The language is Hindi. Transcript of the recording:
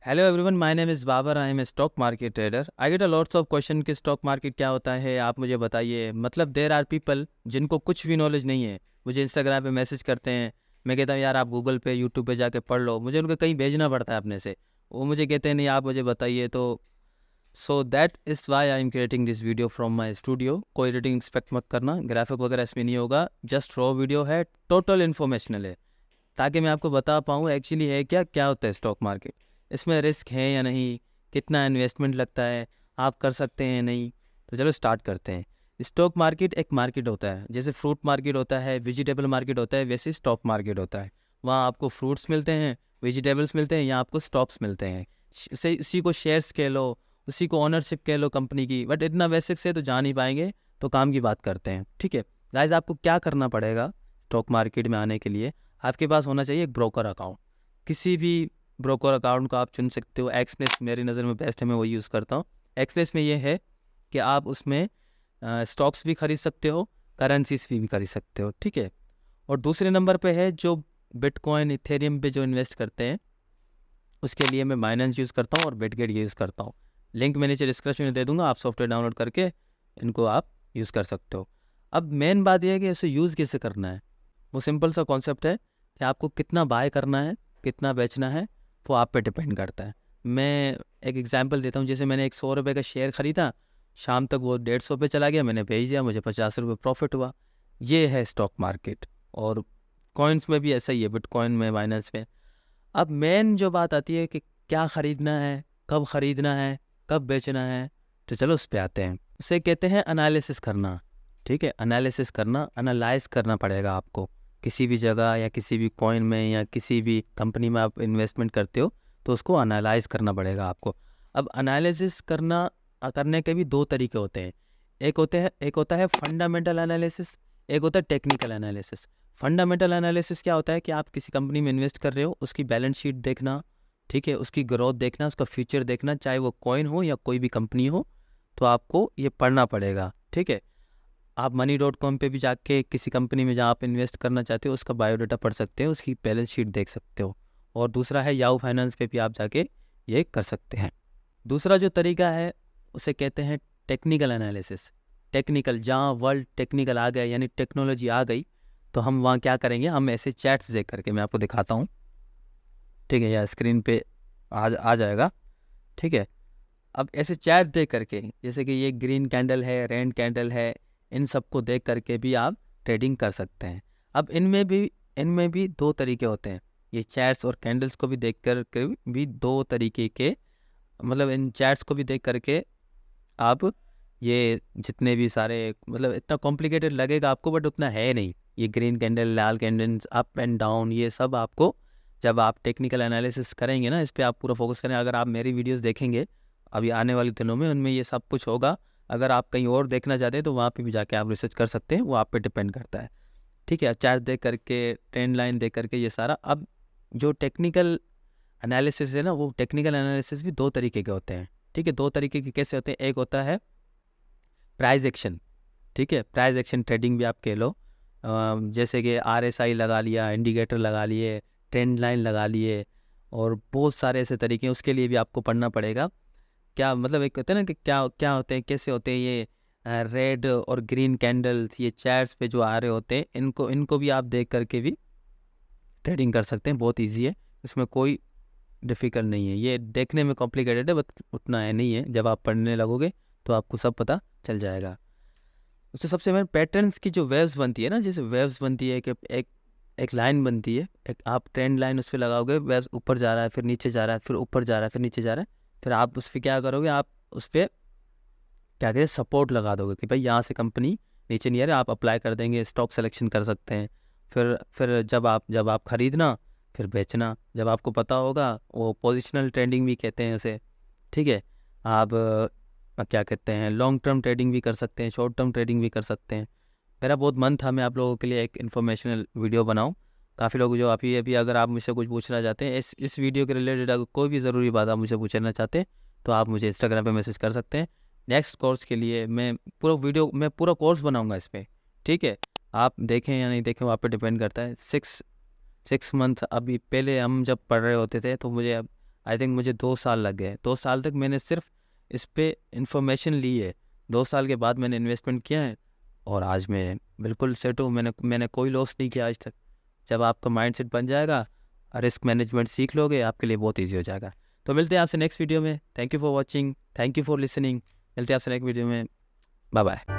Hello everyone, my name is Babar. I am a stock market trader. I get a lots of question कि स्टॉक मार्केट क्या होता है, आप मुझे बताइए। मतलब देर आर पीपल जिनको कुछ भी नॉलेज नहीं है, मुझे इंस्टाग्राम पे मैसेज करते हैं। मैं कहता हूँ यार आप गूगल पे यूट्यूब पे जाके पढ़ लो, मुझे उनको कहीं भेजना पड़ता है अपने से। वो मुझे कहते हैं नहीं आप मुझे बताइए। तो so that is why I am creating this video from my studio. कोई एडिटिंग एक्सपेक्ट मत करना, ग्राफिक वगैरह इसमें नहीं होगा, जस्ट रॉ वीडियो है, टोटल इन्फॉर्मेशनल है, ताकि मैं आपको बता पाऊँ एक्चुअली है क्या क्या होता है स्टॉक मार्केट, इसमें रिस्क है या नहीं, कितना इन्वेस्टमेंट लगता है, आप कर सकते हैं नहीं। तो चलो स्टार्ट करते हैं। स्टॉक मार्केट एक मार्केट होता है, जैसे फ्रूट मार्केट होता है, वेजिटेबल मार्केट होता है, वैसे स्टॉक मार्केट होता है। वहाँ आपको फ्रूट्स मिलते हैं, वेजिटेबल्स मिलते हैं, या आपको स्टॉक्स मिलते हैं। उसी को शेयर्स कह लो, उसी को ऑनरशिप कह लो कंपनी की, बट इतना बेसिक से तो जा नहीं पाएंगे। तो काम की बात करते हैं, ठीक है गाइस। आपको क्या करना पड़ेगा स्टॉक मार्केट में आने के लिए? आपके पास होना चाहिए एक ब्रोकर अकाउंट। किसी भी ब्रोकर अकाउंट को आप चुन सकते हो। एक्सनेस मेरी नज़र में बेस्ट है, मैं वही यूज़ करता हूँ। एक्सनेस में ये है कि आप उसमें स्टॉक्स भी खरीद सकते हो, करेंसीज भी खरीद सकते हो, ठीक है। और दूसरे नंबर पे है जो बिटकॉइन इथेरियम पे जो इन्वेस्ट करते हैं, उसके लिए मैं बाइनेंस यूज़ करता हूँ और बिटगेट यूज़ करता हूँ। लिंक मैं नीचे डिस्क्रिप्शन में दे दूँगा, आप सॉफ्टवेयर डाउनलोड करके इनको आप यूज़ कर सकते हो। अब मेन बात यह है कि इसे यूज़ कैसे करना है। वो सिंपल सा कॉन्सेप्ट है कि आपको कितना बाय करना है, कितना बेचना है, वो आप पे डिपेंड करता है। मैं एक एग्जांपल देता हूँ। जैसे मैंने एक 100 रुपये का शेयर ख़रीदा, शाम तक वो 150 पे चला गया, मैंने बेच दिया, मुझे 50 रुपये प्रॉफिट हुआ। ये है स्टॉक मार्केट। और कॉइन्स में भी ऐसा ही है, बिटकॉइन में, बाइनेंस में। अब मेन जो बात आती है कि क्या ख़रीदना है, कब ख़रीदना है, कब बेचना है, तो चलो उस पर आते हैं। उसे कहते हैं एनालिसिस करना, ठीक है। एनालिसिस करना, एनालाइज करना पड़ेगा आपको। किसी भी जगह या किसी भी कॉइन में या किसी भी कंपनी में आप इन्वेस्टमेंट करते हो तो उसको एनालाइज करना पड़ेगा आपको। अब एनालिसिस करने के भी दो तरीके होते हैं। एक होता है फंडामेंटल एनालिसिस, एक होता है टेक्निकल एनालिसिस। फंडामेंटल एनालिसिस क्या होता है कि आप किसी कंपनी में इन्वेस्ट कर रहे हो, उसकी बैलेंस शीट देखना, ठीक है, उसकी ग्रोथ देखना, उसका फ्यूचर देखना, चाहे वो कॉइन हो या कोई भी कंपनी हो, तो आपको ये पढ़ना पड़ेगा, ठीक है। आप money.com पे भी जाके किसी कंपनी में जहाँ आप इन्वेस्ट करना चाहते हो उसका बायोडाटा पढ़ सकते हो, उसकी बैलेंस शीट देख सकते हो। और दूसरा है याहू फाइनेंस पे भी आप जाके ये कर सकते हैं। दूसरा जो तरीका है उसे कहते हैं टेक्निकल एनालिसिस। टेक्निकल, जहाँ वर्ल्ड टेक्निकल आ गया यानी टेक्नोलॉजी आ गई, तो हम वहाँ क्या करेंगे, हम ऐसे चैट्स देख करके, मैं आपको दिखाता हूँ, ठीक है, या स्क्रीन पे आ जाएगा, ठीक है। अब ऐसे चैट देख करके, जैसे कि ये ग्रीन कैंडल है, रेड कैंडल है, इन सबको देख करके भी आप ट्रेडिंग कर सकते हैं। अब इनमें भी दो तरीके होते हैं। ये चैट्स और कैंडल्स को भी देख करके भी दो तरीके के, मतलब इन चैट्स को भी देख करके आप ये जितने भी सारे, मतलब इतना कॉम्प्लिकेटेड लगेगा आपको बट उतना है नहीं। ये green candle, Lal candles, up and down, ये सब आपको जब आप टेक्निकल एनालिसिस करेंगे ना, इस पर आप पूरा फोकस करें। अगर आप मेरी वीडियोस देखेंगे अभी आने वाले दिनों में, उनमें ये सब कुछ होगा। अगर आप कहीं और देखना चाहते हैं तो वहाँ पे भी जाके आप रिसर्च कर सकते हैं, वो आप पे डिपेंड करता है, ठीक है। चार्ट देख करके, ट्रेंड लाइन देख करके, ये सारा। अब जो टेक्निकल एनालिसिस है ना, वो टेक्निकल एनालिसिस भी दो तरीके के होते हैं, ठीक है। दो तरीके के कैसे होते हैं? एक होता है प्राइस एक्शन, ठीक है, प्राइस एक्शन ट्रेडिंग भी आप कह लो। जैसे कि RSI लगा लिया, इंडिकेटर लगा लिए, ट्रेंड लाइन लगा लिए, और बहुत सारे ऐसे तरीके हैं। उसके लिए भी आपको पढ़ना पड़ेगा। क्या मतलब, एक कहते हैं ना कि क्या क्या होते हैं, कैसे होते हैं ये रेड और ग्रीन कैंडल्स, ये चैट्स पे जो आ रहे होते हैं, इनको भी आप देख करके भी ट्रेडिंग कर सकते हैं। बहुत ईजी है, इसमें कोई डिफ़िकल्ट नहीं है। ये देखने में कॉम्प्लिकेटेड है बट उतना है नहीं है। जब आप पढ़ने लगोगे तो आपको सब पता चल जाएगा। उससे सबसे मेन पैटर्न्स की जो वेव्स बनती है ना, जैसे वेव्स बनती है कि एक लाइन बनती है, एक आप ट्रेंड लाइन उस पर लगाओगे, वेव्स ऊपर जा रहा है, फिर नीचे जा रहा है, फिर ऊपर जा रहा है, फिर नीचे जा रहा है, फिर आप उस पर क्या करोगे, आप उस पर क्या कहते हैं, सपोर्ट लगा दोगे कि भाई यहाँ से कंपनी नीचे नहीं आ रही, आप अप्लाई कर देंगे, स्टॉक सिलेक्शन कर सकते हैं। फिर जब आप खरीदना, फिर बेचना, जब आपको पता होगा, वो पोजिशनल ट्रेडिंग भी कहते हैं उसे, ठीक है। आप क्या कहते हैं, लॉन्ग टर्म ट्रेडिंग भी कर सकते हैं, शॉर्ट टर्म ट्रेडिंग भी कर सकते हैं। मेरा बहुत मन था मैं आप लोगों के लिए एक इन्फॉर्मेशनल वीडियो बनाऊं। काफ़ी लोग जो अभी अभी अगर आप मुझसे कुछ पूछना चाहते हैं इस वीडियो के रिलेटेड, अगर कोई भी ज़रूरी बात आप मुझे पूछना चाहते हैं तो आप मुझे इंस्टाग्राम पे मैसेज कर सकते हैं। नेक्स्ट कोर्स के लिए मैं पूरा कोर्स बनाऊंगा इस पर, ठीक है। आप देखें या नहीं देखें वो आप पे डिपेंड करता है। 6 मंथ, अभी पहले हम जब पढ़ रहे होते थे तो मुझे आई थिंक मुझे 2 साल लग गए। 2 साल तक मैंने सिर्फ इस पे इंफॉर्मेशन ली है। 2 साल के बाद मैंने इन्वेस्टमेंट किया है और आज मैं बिल्कुल सेट हूँ। मैंने कोई लॉस नहीं किया आज तक। जब आपका माइंडसेट बन जाएगा, रिस्क मैनेजमेंट सीख लोगे, आपके लिए बहुत ईजी हो जाएगा। तो मिलते हैं आपसे नेक्स्ट वीडियो में। Thank you for watching, thank you for listening. मिलते हैं आपसे नेक्स्ट वीडियो में। Bye bye.